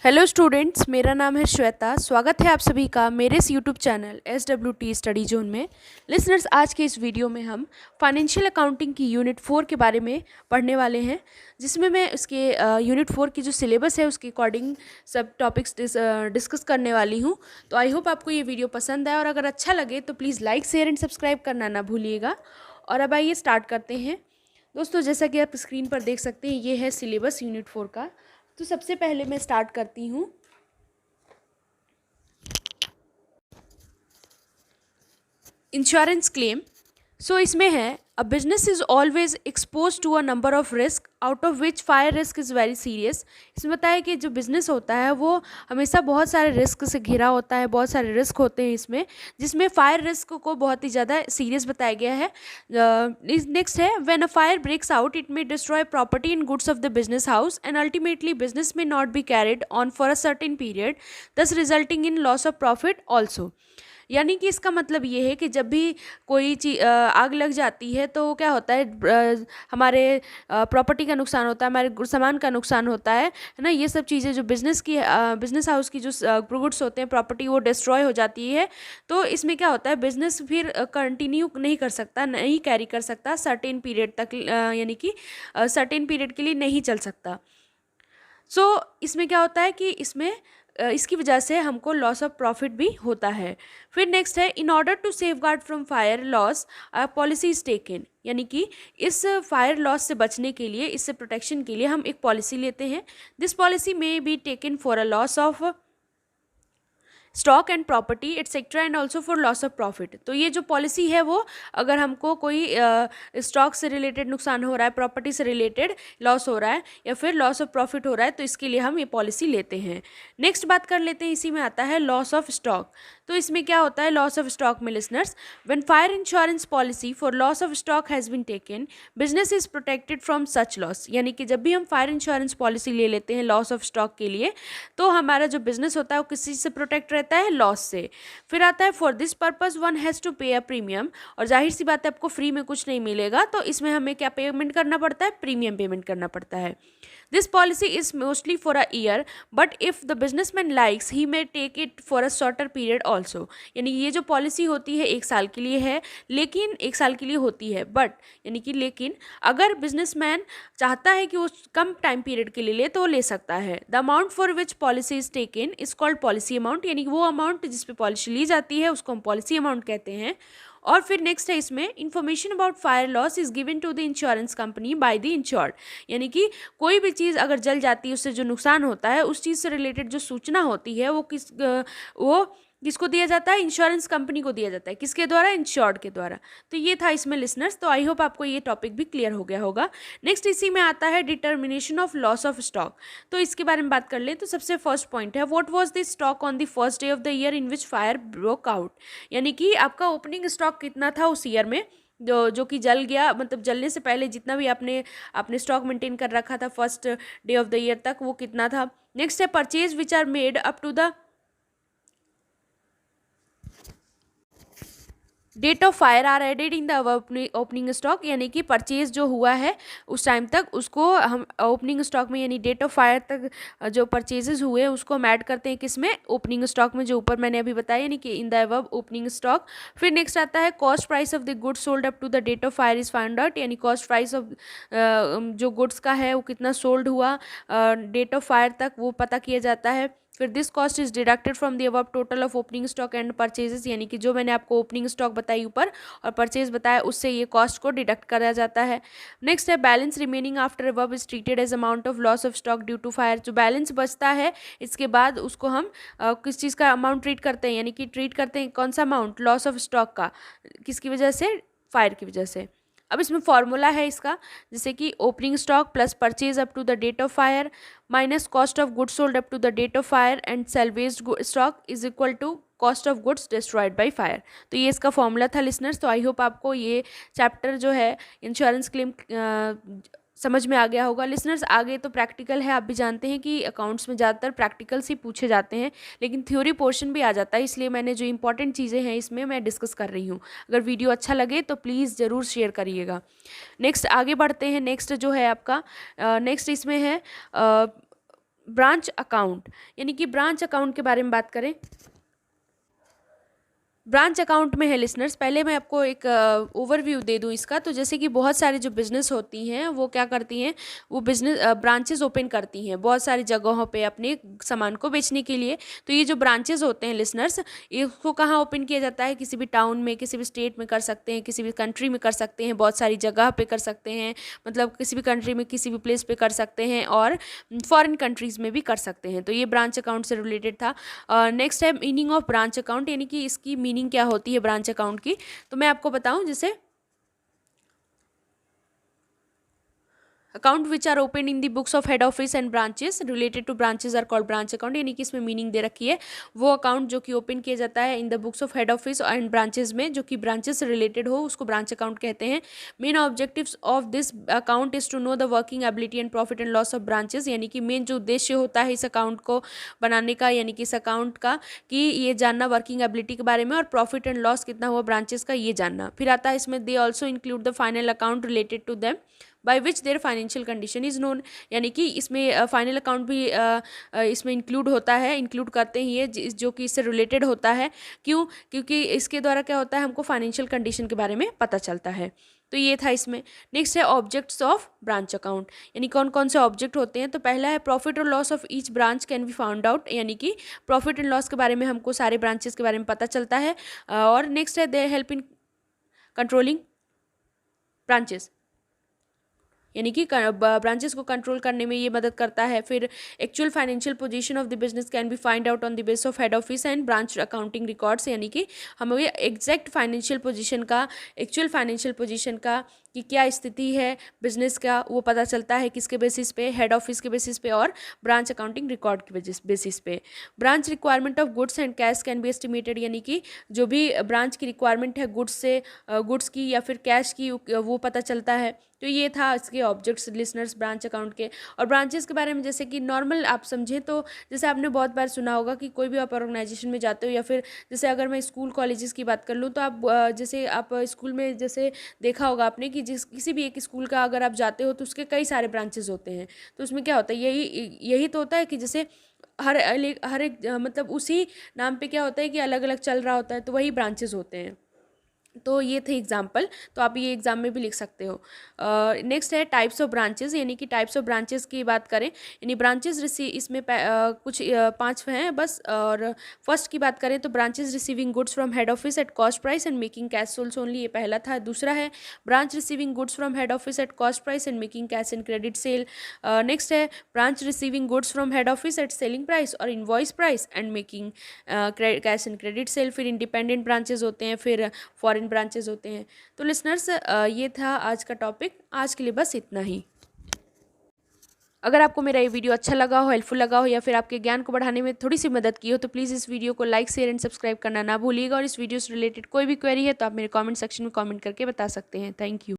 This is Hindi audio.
हेलो स्टूडेंट्स, मेरा नाम है श्वेता। स्वागत है आप सभी का मेरे इस YouTube channel SWT study zone में। लिसनर्स, आज के इस वीडियो में हम फाइनेंशियल अकाउंटिंग की यूनिट 4 के बारे में पढ़ने वाले हैं, जिसमें मैं उसके यूनिट 4 की जो सिलेबस है उसके अकॉर्डिंग सब टॉपिक्स डिस्कस करने वाली हूँ। तो आई होप आपको ये वीडियो पसंद आए, और अगर अच्छा लगे तो please like, share and subscribe करना ना भूलिएगा। और अब आइए स्टार्ट करते हैं। दोस्तों, जैसा कि आप स्क्रीन पर देख सकते हैं, ये है सिलेबस यूनिट 4 का। तो सबसे पहले मैं स्टार्ट करती हूँ। Insurance claim. सो इसमें है, a business is always expose to a number of risk, out of which fire risk is very serious. इसमें बताया कि जो बिज़नेस होता है वो हमेशा बहुत सारे रिस्क से घिरा होता है, बहुत सारे रिस्क होते हैं इसमें, जिसमें फायर रिस्क को बहुत ही ज़्यादा सीरियस बताया गया है। नेक्स्ट है, when a fire breaks out it may destroy property and goods of the business house and ultimately business may not be carried on for a certain period, thus resulting in loss of profit also. यानी कि इसका मतलब ये है कि जब भी कोई चीज़ आग लग जाती है तो क्या होता है, हमारे प्रॉपर्टी का नुकसान होता है, हमारे सामान का नुकसान होता है ना। ये सब चीज़ें जो बिजनेस हाउस की जो गुड्स होते हैं, प्रॉपर्टी, वो डिस्ट्रॉय हो जाती है। तो इसमें क्या होता है, बिजनेस फिर कंटिन्यू नहीं कर सकता, नहीं कैरी कर सकता सर्टेन पीरियड तक, यानी कि सर्टेन पीरियड के लिए नहीं चल सकता। इसमें क्या होता है कि इसकी वजह से हमको लॉस ऑफ प्रॉफिट भी होता है। फिर नेक्स्ट है, in order to safeguard from fire loss policy is taken. यानी कि इस फायर लॉस से बचने के लिए, इससे प्रोटेक्शन के लिए हम एक पॉलिसी लेते हैं। दिस पॉलिसी में be taken for a loss of stock and property etcetera and also for loss of profit. तो ये जो पॉलिसी है वो, अगर हमको कोई स्टॉक से रिलेटेड नुकसान हो रहा है, प्रॉपर्टी से रिलेटेड लॉस हो रहा है, या फिर लॉस ऑफ प्रॉफिट हो रहा है, तो इसके लिए हम ये पॉलिसी लेते हैं। नेक्स्ट बात कर लेते हैं, इसी में आता है लॉस ऑफ स्टॉक। तो इसमें क्या होता है लॉस ऑफ स्टॉक में, listeners, when fire insurance policy for loss of stock has been taken, business is protected from such loss. यानी कि जब भी हम फायर इंश्योरेंस पॉलिसी ले लेते हैं लॉस ऑफ स्टॉक के लिए, तो हमारा जो बिजनेस होता है वो किस चीज़ से प्रोटेक्ट रहता है, लॉस से। फिर आता है, for this purpose one has to pay a premium. और जाहिर सी बात है, आपको फ्री में कुछ नहीं मिलेगा, तो इसमें हमें क्या पेमेंट करना पड़ता है, प्रीमियम पेमेंट करना पड़ता है। This policy is mostly for a year, but if the businessman likes he may take it for a shorter period also. यानी ये जो पॉलिसी होती है 1 साल के लिए है, लेकिन 1 साल के लिए होती है, बट यानी कि लेकिन अगर बिजनेसमैन चाहता है कि वो कम टाइम पीरियड के लिए ले तो वो ले सकता है। The amount for which policy is taken is called policy amount. यानी कि वो अमाउंट जिस पे पॉलिसी ली जाती है उसको हम पॉलिसी अमाउंट कहते हैं। और फिर नेक्स्ट है, इसमें information about fire loss is given to the insurance company by the insured. यानी कि कोई भी चीज़ अगर जल जाती है, उससे जो नुकसान होता है, उस चीज़ से रिलेटेड जो सूचना होती है वो किसको दिया जाता है, इंश्योरेंस कंपनी को दिया जाता है। किसके द्वारा, इंश्योर्ड के द्वारा। तो ये था इसमें, लिसनर्स। तो आई होप आपको ये टॉपिक भी क्लियर हो गया होगा। नेक्स्ट इसी में आता है determination of loss of stock. तो इसके बारे में बात कर ले, तो सबसे फर्स्ट पॉइंट है, what was the stock on the first day of the year in which fire broke out. यानी कि आपका ओपनिंग स्टॉक कितना था उस ईयर में, जो कि जल गया, मतलब जलने से पहले जितना भी आपने स्टॉक मेंटेन कर रखा था first day of the year तक, वो कितना था। नेक्स्ट है, purchase which are made up to the date of fire are added in the opening stock. यानी कि परचेज जो हुआ है उस टाइम तक, उसको हम ओपनिंग स्टॉक में, यानी डेट ऑफ फायर तक जो परचेजेस हुए हैं उसको हम ऐड करते हैं किसमें, ओपनिंग स्टॉक में, जो ऊपर मैंने अभी बताया, यानी कि in the above opening stock. फिर नेक्स्ट आता है, cost price of the goods sold up to the date of fire is found out. यानी कॉस्ट प्राइस ऑफ जो गुड्स का है वो कितना सोल्ड हुआ डेट ऑफ फायर तक, वो पता किया जाता है। फिर this cost is deducted from the above total of opening stock and purchases. यानी कि जो मैंने आपको ओपनिंग स्टॉक बताई ऊपर और परचेज बताया, उससे ये कॉस्ट को डिडक्ट करा जाता है। नेक्स्ट है, balance remaining after above is treated as amount of loss of stock due to fire. जो बैलेंस बचता है इसके बाद, उसको हम किस चीज़ का अमाउंट ट्रीट करते हैं, यानी कि ट्रीट करते हैं कौन सा अमाउंट, लॉस ऑफ स्टॉक का, किसकी वजह से, फायर की वजह से। अब इसमें फॉर्मूला है इसका, जैसे कि opening stock plus purchase up to the date of fire minus cost of goods sold up to the date of fire and salvaged stock is equal to cost of goods destroyed by fire. तो ये इसका फॉर्मूला था, लिसनर्स। तो आई होप आपको ये चैप्टर जो है इंश्योरेंस क्लेम समझ में आ गया होगा। लिसनर्स, आगे तो प्रैक्टिकल है। आप भी जानते हैं कि अकाउंट्स में ज़्यादातर प्रैक्टिकल्स ही पूछे जाते हैं, लेकिन थ्योरी पोर्शन भी आ जाता है, इसलिए मैंने जो इंपॉर्टेंट चीज़ें हैं इसमें मैं डिस्कस कर रही हूँ। अगर वीडियो अच्छा लगे तो प्लीज़ ज़रूर शेयर करिएगा। नेक्स्ट आगे बढ़ते हैं। नेक्स्ट जो है आपका, नेक्स्ट इसमें है ब्रांच अकाउंट, यानी कि ब्रांच अकाउंट के बारे में बात करें। ब्रांच अकाउंट में है लिसनर्स, पहले मैं आपको एक ओवरव्यू दे दूं इसका। तो जैसे कि बहुत सारे जो बिज़नेस होती हैं वो क्या करती हैं, वो बिज़नेस ब्रांचेस ओपन करती हैं बहुत सारी जगहों पे अपने सामान को बेचने के लिए। तो ये जो ब्रांचेस होते हैं लिसनर्स, इसको कहाँ ओपन किया जाता है, किसी भी टाउन में, किसी भी स्टेट में कर सकते हैं, किसी भी कंट्री में कर सकते हैं, बहुत सारी जगह पे कर सकते हैं, मतलब किसी भी कंट्री में किसी भी प्लेस पे कर सकते हैं, और फॉरेन कंट्रीज़ में भी कर सकते हैं। तो ये ब्रांच अकाउंट से रिलेटेड था। नेक्स्ट है मीनिंग ऑफ ब्रांच अकाउंट, यानी कि इसकी मीनिंग क्या होती है ब्रांच अकाउंट की। तो मैं आपको बताऊं, जैसे account which are open in the books of head office and branches related to branches are called branch account, यानी कि इसमें मीनिंग दे रखी है वो अकाउंट जो कि ओपन किया जाता है इन the books of head office and branches में, जो कि ब्रांचेस से रिलेटेड हो, उसको ब्रांच अकाउंट कहते हैं। Main objectives of this account is to know the working ability and profit and loss of branches, यानी कि मेन जो उद्देश्य होता है इस अकाउंट को बनाने का, यानी कि इस अकाउंट का, कि ये जानना वर्किंग एबिलिटी के बारे में और प्रॉफिट एंड लॉस कितना हुआ ब्रांचेस का ये जानना। फिर आता है इसमें they also include the final account related to them by which their financial condition is known, यानी कि इसमें फाइनल अकाउंट भी इसमें इंक्लूड होता है, इंक्लूड करते ही ये जो कि इससे रिलेटेड होता है। क्यों? क्योंकि इसके द्वारा क्या होता है, हमको फाइनेंशियल कंडीशन के बारे में पता चलता है। तो ये था इसमें। नेक्स्ट है ऑब्जेक्ट्स ऑफ ब्रांच अकाउंट, यानी कौन कौन से ऑब्जेक्ट होते हैं। तो पहला है प्रॉफिट और loss of each branch can be found out, यानी कि प्रॉफिट एंड लॉस के बारे में हमको सारे ब्रांचेस के बारे में पता चलता है। और नेक्स्ट है they help in controlling branches, यानी कि ब्रांचेस को कंट्रोल करने में ये मदद करता है। फिर actual financial position of the business can be find out on the base of head office and branch accounting records, यानी कि हमें एग्जैक्ट फाइनेंशियल पोजीशन का, एक्चुअल फाइनेंशियल पोजीशन का, कि क्या स्थिति है बिजनेस का, वो पता चलता है किसके बेसिस पे, हेड ऑफिस के बेसिस पे और ब्रांच अकाउंटिंग रिकॉर्ड के बेसिस पे। Branch requirement of goods and cash can be estimated, यानी कि जो भी ब्रांच की रिक्वायरमेंट है गुड्स से, गुड्स की या फिर कैश की, वो पता चलता है। तो ये था इसके ऑब्जेक्ट्स लिसनर्स ब्रांच अकाउंट के। और ब्रांचेस के बारे में जैसे कि नॉर्मल आप समझें तो जैसे आपने बहुत बार सुना होगा कि कोई भी आप ऑर्गेनाइजेशन में जाते हो, या फिर जैसे अगर मैं स्कूल कॉलेजेस की बात कर लूँ तो आप जैसे आप स्कूल में जैसे देखा होगा आपने कि जिस किसी भी एक स्कूल का अगर आप जाते हो तो उसके कई सारे ब्रांचेस होते हैं। तो उसमें क्या होता है, यही तो होता है कि जैसे हर एक मतलब उसी नाम पे क्या होता है कि अलग अलग चल रहा होता है, तो वही ब्रांचेस होते हैं। तो ये थे एग्जाम्पल, तो आप ये एग्जाम में भी लिख सकते हो। नेक्स्ट है टाइप्स ऑफ ब्रांचेस, यानी कि टाइप्स ऑफ ब्रांचेस की बात करें, यानी ब्रांचेस इसमें कुछ 5 हैं बस। और फर्स्ट की बात करें तो branches receiving goods from head office at cost price and making cash sales only, ये पहला था। दूसरा है branch receiving goods from head office at cost price and making cash and credit sale. Next है branch receiving goods from head office at selling price और invoice price and making cash and credit sale. फिर इंडिपेंडेंट ब्रांचेस होते हैं, फिर फॉरेन ब्रांचेस होते हैं। तो लिसनर्स ये था आज का टॉपिक, आज के लिए बस इतना ही। अगर आपको मेरा ये वीडियो अच्छा लगा हो, हेल्पफुल लगा हो, या फिर आपके ज्ञान को बढ़ाने में थोड़ी सी मदद की हो, तो प्लीज़ इस वीडियो को लाइक, शेयर एंड सब्सक्राइब करना ना भूलिएगा। और इस वीडियो से रिलेटेड कोई भी क्वेरी है तो आप मेरे कमेंट सेक्शन में कमेंट करके बता सकते हैं। Thank you.